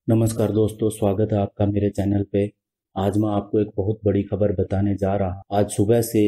नमस्कार दोस्तों, स्वागत है आपका मेरे चैनल पे। आज मैं आपको एक बहुत बड़ी खबर बताने जा रहा हूँ। आज सुबह से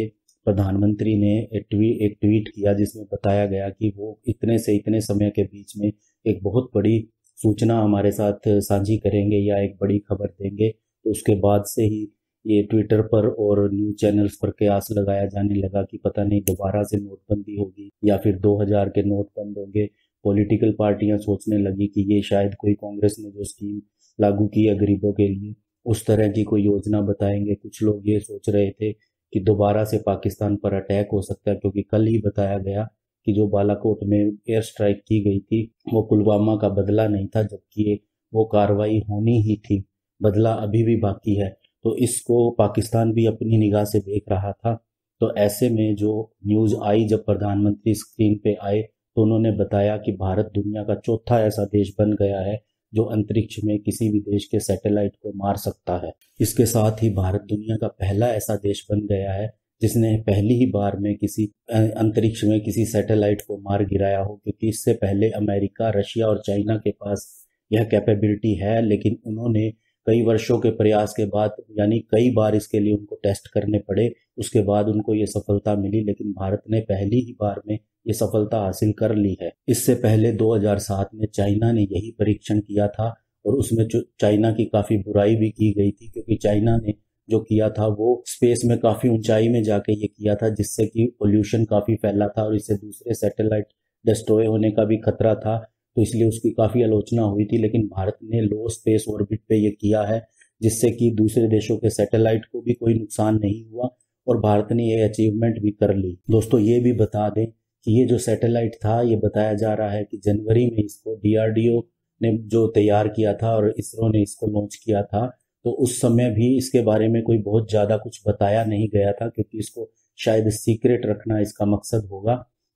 प्रधानमंत्री ने एक ट्वीट किया जिसमें बताया गया कि वो इतने से इतने समय के बीच में एक बहुत बड़ी सूचना हमारे साथ साझी करेंगे या एक बड़ी खबर देंगे। तो उसके बाद से ही ये ट्विटर पर और न्यूज़ चैनल्स पर कयास लगाया जाने लगा कि पता नहीं दोबारा से नोटबंदी होगी या फिर 2000 के नोट बंद होंगे। पॉलिटिकल पार्टियां सोचने लगी कि ये शायद कोई कांग्रेस ने जो स्कीम लागू की है गरीबों के लिए उस तरह की कोई योजना बताएंगे। कुछ लोग ये सोच रहे थे कि दोबारा से पाकिस्तान पर अटैक हो सकता है, क्योंकि कल ही बताया गया कि जो बालाकोट में एयर स्ट्राइक की गई थी वो पुलवामा का बदला नहीं था, जबकि वो कार्रवाई होनी ही थी। बदला अभी भी बाकी है। तो इसको पाकिस्तान भी अपनी निगाह से देख रहा था। तो ऐसे में जो न्यूज़ आई, जब प्रधानमंत्री स्क्रीन पे आए तो उन्होंने बताया कि भारत दुनिया का चौथा ऐसा देश बन गया है जो अंतरिक्ष में किसी भी देश के सैटेलाइट को मार सकता है। इसके साथ ही भारत दुनिया का पहला ऐसा देश बन गया है जिसने पहली ही बार में किसी अंतरिक्ष में किसी सैटेलाइट को मार गिराया हो, क्योंकि इससे पहले अमेरिका, रशिया और चाइना के पास यह कैपेबिलिटी है, लेकिन उन्होंने कई वर्षों के प्रयास के बाद, यानी कई बार इसके लिए उनको टेस्ट करने पड़े, उसके बाद उनको ये सफलता मिली। लेकिन भारत ने पहली ही बार में ये सफलता हासिल कर ली है। इससे पहले 2007 में चाइना ने यही परीक्षण किया था और उसमें चाइना की काफी बुराई भी की गई थी, क्योंकि चाइना ने जो किया था वो स्पेस में काफी ऊंचाई में जाके ये किया था, जिससे कि पोल्यूशन काफी फैला था और इससे दूसरे सैटेलाइट डिस्ट्रॉय होने का भी खतरा था। तो इसलिए उसकी काफी आलोचना हुई थी। लेकिन भारत ने लो स्पेस ऑर्बिट पे ये किया है, जिससे कि दूसरे देशों के सैटेलाइट को भी कोई नुकसान नहीं हुआ और भारत ने ये अचीवमेंट भी कर ली। दोस्तों, ये भी बता दें कि ये जो सैटेलाइट था, ये बताया जा रहा है कि जनवरी में इसको डीआरडीओ ने जो तैयार किया था और इसरो ने इसको लॉन्च किया था। तो उस समय भी इसके बारे में कोई बहुत ज़्यादा कुछ बताया नहीं गया था, क्योंकि इसको शायद सीक्रेट रखना इसका मकसद होगा।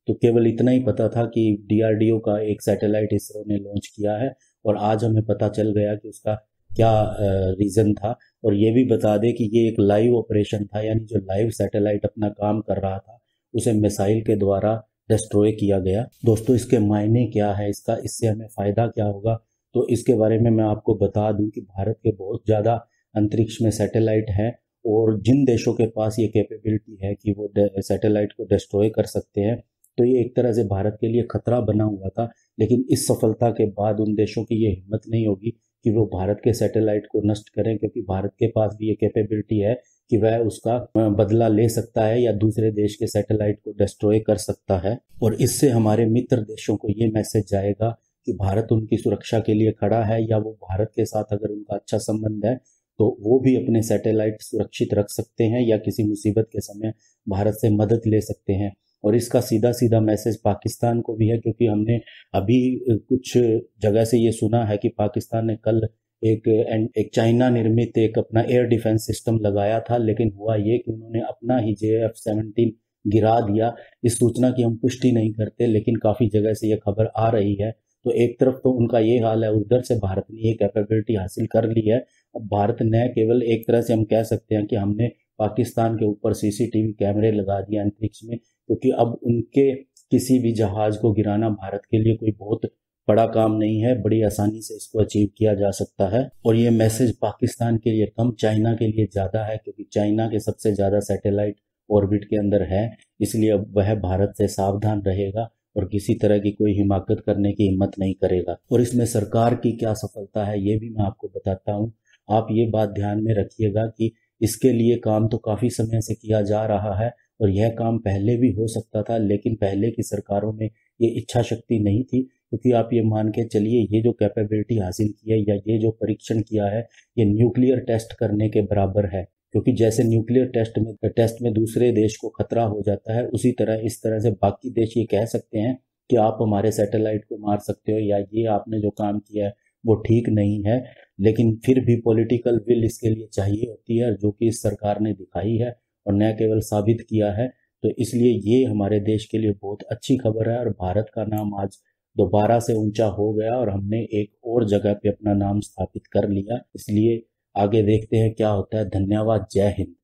तो केवल इतना ही पता था कि डीआरडीओ का एक सैटेलाइट इसरो ने लॉन्च किया है और आज हमें पता चल गया कि उसका क्या रीज़न था। और ये भी बता दें कि ये एक लाइव ऑपरेशन था, यानी जो लाइव सैटेलाइट अपना काम कर रहा था उसे मिसाइल के द्वारा डिस्ट्रॉय किया गया। दोस्तों, इसके मायने क्या है, इससे हमें फ़ायदा क्या होगा, तो इसके बारे में मैं आपको बता दूं कि भारत के बहुत ज़्यादा अंतरिक्ष में सैटेलाइट हैं और जिन देशों के पास ये कैपेबिलिटी है कि वो सैटेलाइट को डिस्ट्रॉय कर सकते हैं, तो ये एक तरह से भारत के लिए खतरा बना हुआ था। लेकिन इस सफलता के बाद उन देशों की ये हिम्मत नहीं होगी कि वो भारत के सैटेलाइट को नष्ट करें, क्योंकि भारत के पास भी ये कैपेबिलिटी है कि वह उसका बदला ले सकता है या दूसरे देश के सैटेलाइट को डिस्ट्रॉय कर सकता है। और इससे हमारे मित्र देशों को ये मैसेज जाएगा कि भारत उनकी सुरक्षा के लिए खड़ा है, या वो भारत के साथ अगर उनका अच्छा संबंध है तो वो भी अपने सैटेलाइट सुरक्षित रख सकते हैं या किसी मुसीबत के समय भारत से मदद ले सकते हैं। और इसका सीधा सीधा मैसेज पाकिस्तान को भी है, क्योंकि हमने अभी कुछ जगह से ये सुना है कि पाकिस्तान ने कल एक चाइना निर्मित एक अपना एयर डिफेंस सिस्टम लगाया था, लेकिन हुआ ये कि उन्होंने अपना ही JF-17 गिरा दिया। इस सूचना की हम पुष्टि नहीं करते, लेकिन काफ़ी जगह से ये खबर आ रही है। तो एक तरफ तो उनका ये हाल है, उधर से भारत ने ये कैपेबिलिटी हासिल कर ली है। अब भारत ने केवल एक तरह से हम कह सकते हैं कि हमने पाकिस्तान के ऊपर CCTV कैमरे लगा दिए अंतरिक्ष में, क्योंकि अब उनके किसी भी जहाज को गिराना भारत के लिए कोई बहुत बड़ा काम नहीं है, बड़ी आसानी से इसको अचीव किया जा सकता है। और ये मैसेज पाकिस्तान के लिए कम, चाइना के लिए ज़्यादा है, क्योंकि चाइना के सबसे ज़्यादा सैटेलाइट ऑर्बिट के अंदर है। इसलिए अब वह भारत से सावधान रहेगा और किसी तरह की कोई हिमाकत करने की हिम्मत नहीं करेगा। और इसमें सरकार की क्या सफलता है ये भी मैं आपको बताता हूँ। आप ये बात ध्यान में रखिएगा कि इसके लिए काम तो काफ़ी समय से किया जा रहा है और यह काम पहले भी हो सकता था, लेकिन पहले की सरकारों में ये इच्छा शक्ति नहीं थी। क्योंकि आप ये मान के चलिए, ये जो कैपेबिलिटी हासिल की है या ये जो परीक्षण किया है, ये न्यूक्लियर टेस्ट करने के बराबर है। क्योंकि जैसे न्यूक्लियर टेस्ट में दूसरे देश को खतरा हो जाता है, उसी तरह इस तरह से बाकी देश ये कह सकते हैं कि आप हमारे सैटेलाइट को मार सकते हो या ये आपने जो काम किया है वो ठीक नहीं है। लेकिन फिर भी पॉलिटिकल विल इसके लिए चाहिए होती है, जो कि इस सरकार ने दिखाई है और न केवल साबित किया है। तो इसलिए ये हमारे देश के लिए बहुत अच्छी खबर है और भारत का नाम आज दोबारा से ऊंचा हो गया और हमने एक और जगह पे अपना नाम स्थापित कर लिया। इसलिए आगे देखते हैं क्या होता है। धन्यवाद। जय हिंद।